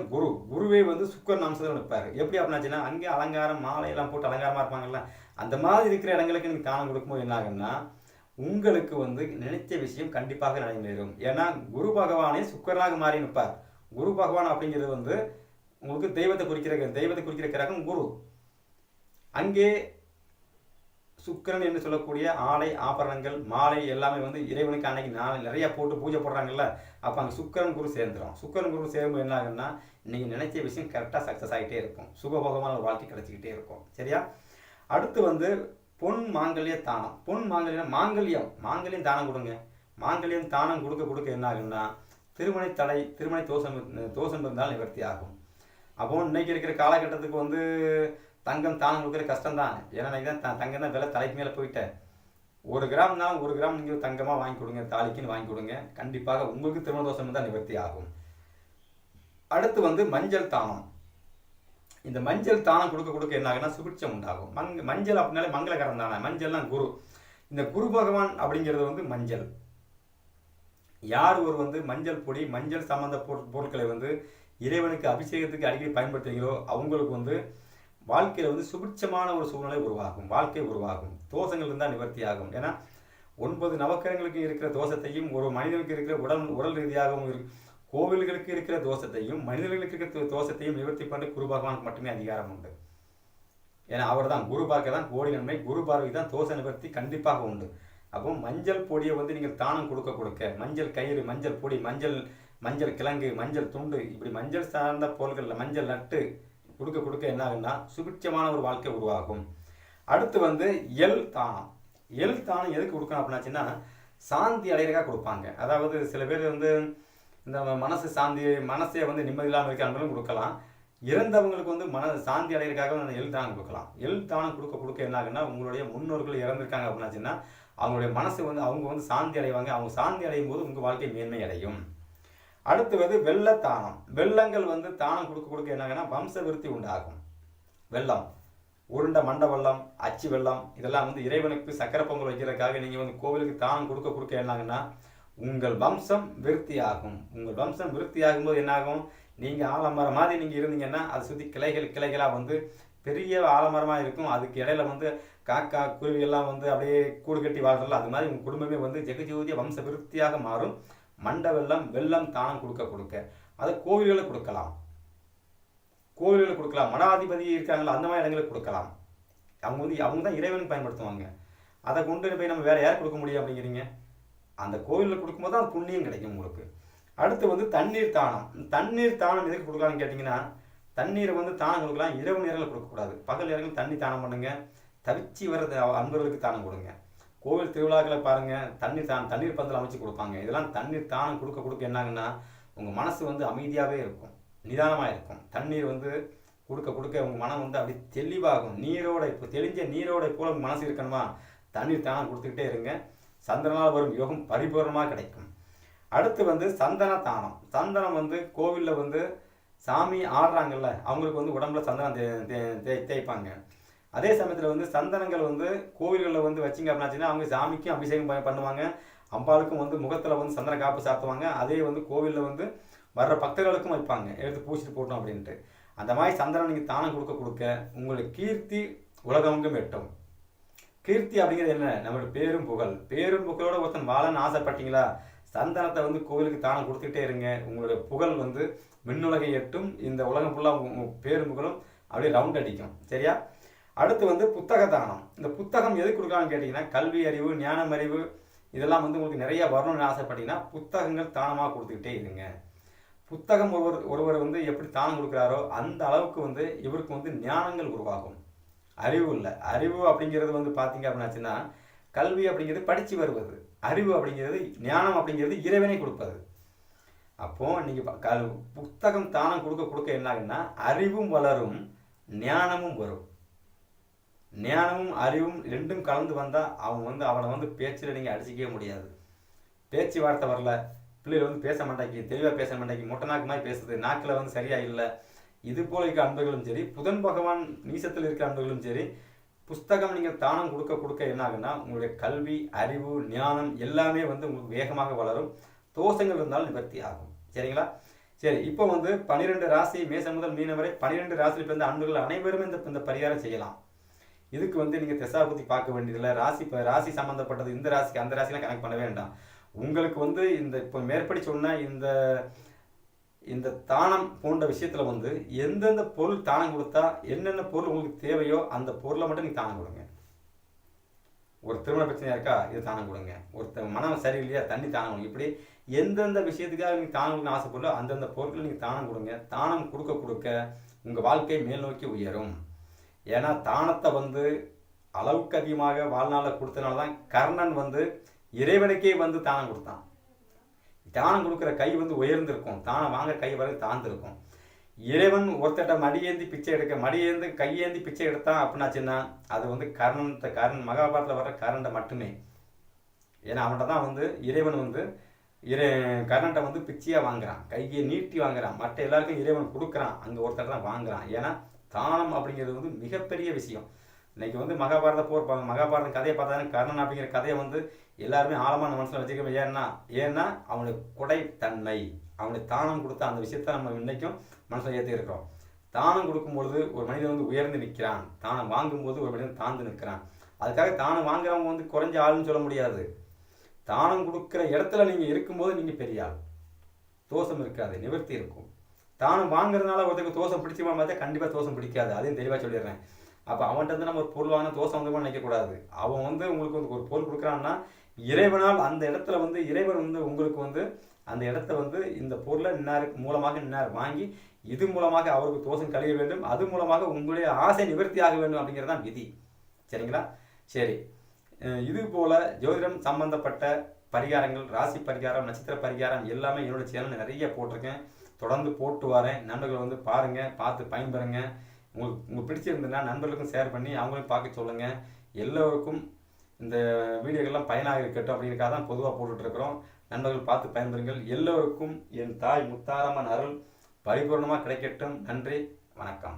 குருவே வந்து சுக்கரன் அம்சத்தில் நிற்பார். எப்படி அப்படின்னாச்சுன்னா அங்கே அலங்காரம் மாலையெல்லாம் போட்டு அலங்காரமாக இருப்பாங்கல்ல, அந்த மாதிரி இருக்கிற இடங்களுக்கு நீங்கள் தானம் கொடுக்கும்போது என்ன ஆகுன்னா உங்களுக்கு வந்து நினைச்ச விஷயம் கண்டிப்பாக நிறைவேறும். ஏன்னா குரு பகவானே சுக்கரனாக மாறி நிற்பார். குரு பகவான் அப்படிங்கிறது வந்து உங்களுக்கு தெய்வத்தை குறிக்கிற கிரகம் குரு. அங்கே சுக்கிரன் என்று சொல்லக்கூடிய ஆடை ஆபரணங்கள் மாலை எல்லாமே வந்து இறைவனுக்கு அன்னைக்கு நிறைய போட்டு பூஜை போடுறாங்கல்ல, அப்போ அங்கே சுக்கிரன் குரு சேர்ந்துடும். சுக்கிரன் குரு சேரும்போது என்ன ஆகுன்னா நீங்கள் நினைச்ச விஷயம் கரெக்டாக சக்ஸஸ் ஆகிட்டே இருக்கும், சுகபோகமான ஒரு வாழ்க்கை கிடைச்சிக்கிட்டே இருக்கும். சரியா? அடுத்து வந்து பொன் மாங்கல்ய தானம். மாங்கல்யம் தானம் கொடுங்க. மாங்கல்யம் தானம் கொடுக்க என்ன ஆகுன்னா திருமண தோஷம் இருந்தால் நிவர்த்தி ஆகும். அப்போ இன்னைக்கு இருக்கிற காலகட்டத்துக்கு வந்து தங்கம் தானம் கொடுக்குற கஷ்டம் தான். ஏன்னா தான் தங்கம் தான் விலை தலைக்கு மேலே போயிட்டேன். 1 கிராம் நீங்கள் தங்கமாக வாங்கி கொடுங்க, தாலிக்குன்னு வாங்கி கொடுங்க. கண்டிப்பாக உங்களுக்கு திருமண தோஷம் தான் நிவர்த்தி ஆகும். அடுத்து வந்து மஞ்சள் தானம். இந்த மஞ்சள் தானம் கொடுக்க என்ன ஆகுனா சுபிட்சம் உண்டாகும். மஞ்சள் அப்படின்னாலே மங்களகரம் தானே. மஞ்சள்லாம் குரு. இந்த குரு பகவான் அப்படிங்கிறது வந்து மஞ்சள். யார் ஒரு வந்து மஞ்சள் பொடி மஞ்சள் சம்பந்த பொருட்களை வந்து இறைவனுக்கு அபிஷேகத்துக்கு அடிக்கடி பயன்படுத்துகிறீங்களோ அவங்களுக்கு வந்து வாழ்க்கையில் வந்து சுபிட்சமான ஒரு சூழ்நிலை உருவாகும், வாழ்க்கை உருவாகும், தோஷங்கள் இருந்தால் நிவர்த்தி ஆகும். ஏன்னா 9 நவக்கிரகங்களுக்கு இருக்கிற தோஷத்தையும் ஒரு மனிதனுக்கு இருக்கிற உடல் ரீதியாகவும் கோவில்களுக்கு இருக்கிற தோஷத்தையும் மனிதர்களுக்கு இருக்கிற தோஷத்தையும் நிவர்த்தி பண்ண குரு பகவானுக்கு மட்டுமே அதிகாரம் உண்டு. ஏன்னா அவர் தான் குரு பார்க்க தான் கோடி நன்மை, குரு பார்வைக்கு தான் தோஷ நிவர்த்தி கண்டிப்பாக உண்டு. அப்போ மஞ்சள் பொடியை வந்து நீங்கள் தானம் கொடுக்க மஞ்சள் கயிறு, மஞ்சள் பொடி, மஞ்சள் கிழங்கு, மஞ்சள் துண்டு, இப்படி மஞ்சள் சார்ந்த பொருட்களில் மஞ்சள் நட்டு கொடுக்க என்ன ஆகுன்னா சுபிட்சமான ஒரு வாழ்க்கை உருவாகும். அடுத்து வந்து எள் தானம் எதுக்கு கொடுக்கணும் அப்படின்னாச்சுன்னா சாந்தி அடைகிறக்காக கொடுப்பாங்க. அதாவது சில பேர் வந்து இந்த மனசே வந்து நிம்மதி இல்லாமல் இருக்கிறவங்களும் கொடுக்கலாம். இறந்தவங்களுக்கு வந்து சாந்தி அடைகிறதுக்காக எள் தானம் கொடுக்கலாம். எள் தானம் கொடுக்க என்ன ஆகுன்னா உங்களுடைய முன்னோர்கள் இறந்துருக்காங்க அப்படின்னாச்சுன்னா அவங்களுடைய மனசு வந்து அவங்க வந்து சாந்தி அடைவாங்க. அவங்க சாந்தி அடையும் போது உங்கள் வாழ்க்கை மேன்மை அடையும். அடுத்து வந்து வெள்ளத்தானம். வெள்ளங்கள் வந்து தானம் கொடுக்க என்ன ஆகுன்னா வம்ச விருத்தி உண்டாகும். வெள்ளம், உருண்டை மண்டை வெள்ளம், அச்சு வெள்ளம், இதெல்லாம் வந்து இறைவனுக்கு சக்கரை பொங்கல் வைக்கிறதுக்காக நீங்கள் வந்து கோவிலுக்கு தானம் கொடுக்க என்ன ஆகுன்னா உங்கள் வம்சம் விருத்தி ஆகும். உங்கள் வம்சம் விருத்தி ஆகும்போது என்னாகும், நீங்கள் ஆலமரம் மாதிரி நீங்கள் இருந்தீங்கன்னா அதை சுற்றி கிளைகளாக வந்து பெரிய ஆலமரமாக இருக்கும். அதுக்கு இடையில வந்து காக்கா குருவியெல்லாம் வந்து அப்படியே கூடு கட்டி வாழ்றல, அது மாதிரி உங்கள் குடும்பமே வந்து ஜெகஜோதிய வம்ச விருத்தியாக மாறும். மண்ட வெள்ளம் தானம் கொடுக்க அதை கோவில்களுக்கு கொடுக்கலாம், மடாதிபதி இருக்காங்களா அந்த மாதிரி இடங்களுக்கு கொடுக்கலாம். அவங்க தான் இறைவனுக்கு பயன்படுத்துவாங்க. அதை கொண்டு போய் நம்ம வேற யார் கொடுக்க முடியும் அப்படிங்கிறீங்க? அந்த கோவிலில் கொடுக்கும்போது தான் புண்ணியம் கிடைக்கும் உங்களுக்கு. அடுத்து வந்து தண்ணீர் தானம் எதுக்கு கொடுக்கலாம்னு கேட்டிங்கன்னா தண்ணீரை வந்து தானம் கொடுக்கலாம். இரவு நேரங்களில் கொடுக்கக்கூடாது, பகல் நேரங்களில் தண்ணி தானம் பண்ணுங்க. தவிச்சி வர்றது அன்பர்களுக்கு தானம் கொடுங்க. கோவில் திருவிழாக்களை பாருங்கள், தண்ணீர் பந்தல் அமைச்சு கொடுப்பாங்க. இதெல்லாம் தண்ணீர் தானம் கொடுக்க என்னாகுன்னா உங்கள் மனசு வந்து அமைதியாகவே இருக்கும், நிதானமாக இருக்கும். தண்ணீர் வந்து கொடுக்க உங்கள் மனம் வந்து அப்படி தெளிவாகும். தெளிஞ்ச நீரோட போல உங்கள் மனசு இருக்கணுமா, தண்ணீர் தானம் கொடுத்துக்கிட்டே இருங்க. சந்தனால் வரும் யோகம் பரிபூர்ணமாக கிடைக்கும். அடுத்து வந்து சந்தன தானம். சந்தனம் வந்து கோவிலில் வந்து சாமி ஆடுறாங்கல்ல அவங்களுக்கு வந்து உடம்புல சந்தனம் தேய்ப்பாங்க. அதே சமயத்தில் வந்து சந்தனங்கள் வந்து கோவில்களில் வந்து வச்சிங்க அப்படின்னாச்சுன்னா அவங்க சாமிக்கும் அபிஷேகம் பண்ணுவாங்க, அம்பாளுக்கும் வந்து முகத்தில் வந்து சந்தன காப்பு சாத்துவாங்க. அதே வந்து கோவிலில் வந்து வர்ற பக்தர்களுக்கும் வைப்பாங்க, எடுத்து பூசிட்டு போட்டோம் அப்படின்ட்டு. அந்த மாதிரி சந்தனம் நீங்கள் தானம் கொடுக்க உங்களுக்கு கீர்த்தி உலகமெங்கும் எட்டும். கீர்த்தி அப்படிங்கிறது என்ன, நம்மளோட பேரும் புகழோட ஒருத்தன் வாழன்னு ஆசைப்பட்டீங்களா, சந்தனத்தை வந்து கோவிலுக்கு தானம் கொடுத்துக்கிட்டே இருங்க. உங்களுடைய புகழ் வந்து மின்னுலகை எட்டும். இந்த உலகம் ஃபுல்லாக உங்கள் பேரும் புகழும் அப்படியே ரவுண்ட் அடிக்கும். சரியா? அடுத்து வந்து புத்தக தானம். இந்த புத்தகம் எதுக்கு கொடுக்கலாம்னு கேட்டிங்கன்னா கல்வி அறிவு, ஞானம் அறிவு இதெல்லாம் வந்து உங்களுக்கு நிறைய வரணும்னு ஆசைப்பட்டீங்கன்னா புத்தகங்கள் தானமாக கொடுத்துக்கிட்டே இருங்க. புத்தகம் ஒருவர் வந்து எப்படி தானம் கொடுக்குறாரோ அந்த அளவுக்கு வந்து இவருக்கு வந்து ஞானங்கள் உருவாகும். அறிவு இல்லை. அறிவு அப்படிங்கிறது வந்து பார்த்தீங்க அப்படின்னாச்சுன்னா கல்வி அப்படிங்கிறது படித்து வருவது, அறிவு அப்படிங்கிறது ஞானம் அப்படிங்கிறது இறைவனை கொடுப்பது. அப்போது நீங்கள் புத்தகம் தானம் கொடுக்க என்ன ஆகுன்னா அறிவும் வளரும், ஞானமும் வரும். ஞானமும் அறிவும் ரெண்டும் கலந்து வந்தால் அவனை வந்து பேச்சில் நீங்கள் அடிச்சிக்கவே முடியாது. பேச்சு வார்த்தை வரல, பிள்ளைகள் வந்து பேச மாட்டாக்கி, தெளிவாக பேச மாட்டாக்கி, மொட்டை நாக்கு மாதிரி பேசுது, நாக்கில் வந்து சரியாக இல்லை. இது போல இருக்கிற அன்பர்களும் சரி, புதன் பகவான் நீசத்தில் இருக்கிற அன்பர்களும் சரி, புஸ்தகம் நீங்கள் தானம் கொடுக்க என்ன ஆகுன்னா உங்களுடைய கல்வி, அறிவு, ஞானம் எல்லாமே வந்து உங்களுக்கு வேகமாக வளரும். தோஷங்கள் இருந்தாலும் நிவர்த்தி ஆகும். சரிங்களா? சரி, இப்போ வந்து 12 ராசி மேசம் முதல் மீனம் வரை 12 ராசியில் பிறந்த அன்பர்கள் அனைவரும் இந்த பரிகாரம் செய்யலாம். இதுக்கு வந்து நீங்கள் திசாபுத்தி பார்க்க வேண்டியதில்லை. ராசி சம்மந்தப்பட்டது இந்த ராசிக்கு அந்த ராசிலாம் கனெக்ட் பண்ண வேண்டாம். உங்களுக்கு வந்து இந்த இப்போ மேற்படி சொன்ன இந்த தானம் போன்ற விஷயத்தில் வந்து எந்தெந்த பொருள் தானம் கொடுத்தா என்னென்ன பொருள் உங்களுக்கு தேவையோ அந்த பொருளை மட்டும் நீங்கள் தானம் கொடுங்க. ஒரு திருமண பிரச்சனையாக இருக்கா, இது தானம் கொடுங்க. ஒருத்தர் மனம் சரியில்லையா, தண்ணி தானம் கொடுங்க. இப்படி எந்தெந்த விஷயத்துக்காக நீங்கள் தானம் கொடுக்க ஆசைப்படலோ அந்தந்த பொருட்களை நீங்கள் தானம் கொடுங்க. தானம் கொடுக்க உங்கள் வாழ்க்கை மேல் நோக்கி உயரும். ஏன்னா தானத்தை வந்து அளவுக்கு அதிகமாக வாழ்நாளில் கொடுத்தனால தான் கர்ணன் வந்து இறைவனுக்கே வந்து தானம் கொடுத்தான். தானம் கொடுக்குற கை வந்து உயர்ந்திருக்கும், தானம் வாங்க கை வரை தாழ்ந்திருக்கும். இறைவன் ஒருத்தட்ட மடியேந்தி பிச்சை எடுக்க கையேந்தி பிச்சை எடுத்தான் அப்படின்னாச்சுன்னா அது வந்து கர்ணன் மகாபாரத்தில் வர்ற கர்ணன்ட்ட மட்டுமே. ஏன்னா அவன்கிட்ட தான் வந்து இறைவன் வந்து கர்ணன்ட்ட வந்து பிச்சையாக வாங்குறான், கையை நீட்டி வாங்குறான். மற்ற எல்லாருக்கும் இறைவன் கொடுக்குறான், அங்கே ஒருத்தர் தான் வாங்குறான். ஏன்னா தானம் அப்படிங்கிறது வந்து மிகப்பெரிய விஷயம். இன்னைக்கு வந்து மகாபாரத போர் மகாபாரதம் கதையை பார்த்தாலும் கர்ணன் அப்படிங்கிற கதையை வந்து எல்லாருமே ஆழமான மனசில் வச்சுக்கணும். ஏன்னா அவனுக்கு கொடைத்தன்மை, அவனுக்கு தானம் கொடுத்த அந்த விஷயத்த நம்ம இன்னைக்கும் மனசில் ஏற்றி இருக்கிறோம். தானம் கொடுக்கும்பொழுது ஒரு மனிதன் வந்து உயர்ந்து நிற்கிறான், தானம் வாங்கும்போது ஒரு மனிதன் தாழ்ந்து நிற்கிறான். அதுக்காக தானம் வாங்குறவங்க வந்து குறைஞ்ச ஆளுன்னு சொல்ல முடியாது. தானம் கொடுக்குற இடத்துல நீங்கள் இருக்கும்போது நீங்கள் பெரிய ஆள், தோஷம் இருக்காது, நிவர்த்தி இருக்கும். தானம் வாங்குறதுனால ஒருத்தருக்கு தோஷம் பிடிச்சுமா பார்த்தா கண்டிப்பாக தோஷம் பிடிக்காது, அதையும் தெளிவாக சொல்லிடுறேன். அப்போ அவன்கிட்ட வந்து நம்ம ஒரு பொருள் வாங்கினா தோஷம் வந்து நினைக்கக்கூடாது. அவன் வந்து உங்களுக்கு வந்து ஒரு பொருள் கொடுக்குறான்னா இறைவனால் அந்த இடத்துல வந்து இறைவன் வந்து உங்களுக்கு வந்து அந்த இடத்த வந்து இந்த பொருளை மூலமாக வாங்கி இது மூலமாக அவருக்கு தோஷம் கழிய வேண்டும், அது மூலமாக உங்களுடைய ஆசை நிவர்த்தி ஆக வேண்டும் அப்படிங்கிறதான் விதி. சரிங்களா? சரி, இது போல ஜோதிடம் சம்பந்தப்பட்ட பரிகாரங்கள், ராசி பரிகாரம், நட்சத்திர பரிகாரம் எல்லாமே என்னோட சேனல் நிறைய போட்டிருக்கேன், தொடர்ந்து போட்டு வரேன். நண்பர்கள் வந்து பாருங்கள், பார்த்து பயன்பெறுங்க. உங்களுக்கு பிடிச்சிருந்ததுன்னா நண்பர்களுக்கும் ஷேர் பண்ணி அவங்களையும் பார்க்க சொல்லுங்கள். எல்லோருக்கும் இந்த வீடியோக்கெல்லாம் பயனாக இருக்கட்டும் அப்படிங்கிறக்காக தான் பொதுவாக போட்டுட்ருக்குறோம். நண்பர்கள் பார்த்து பயன்பெறுங்கள். எல்லோருக்கும் என் தாய் முத்தாரம்மன் அருள் பரிபூர்ணமாக கிடைக்கட்டும். நன்றி, வணக்கம்.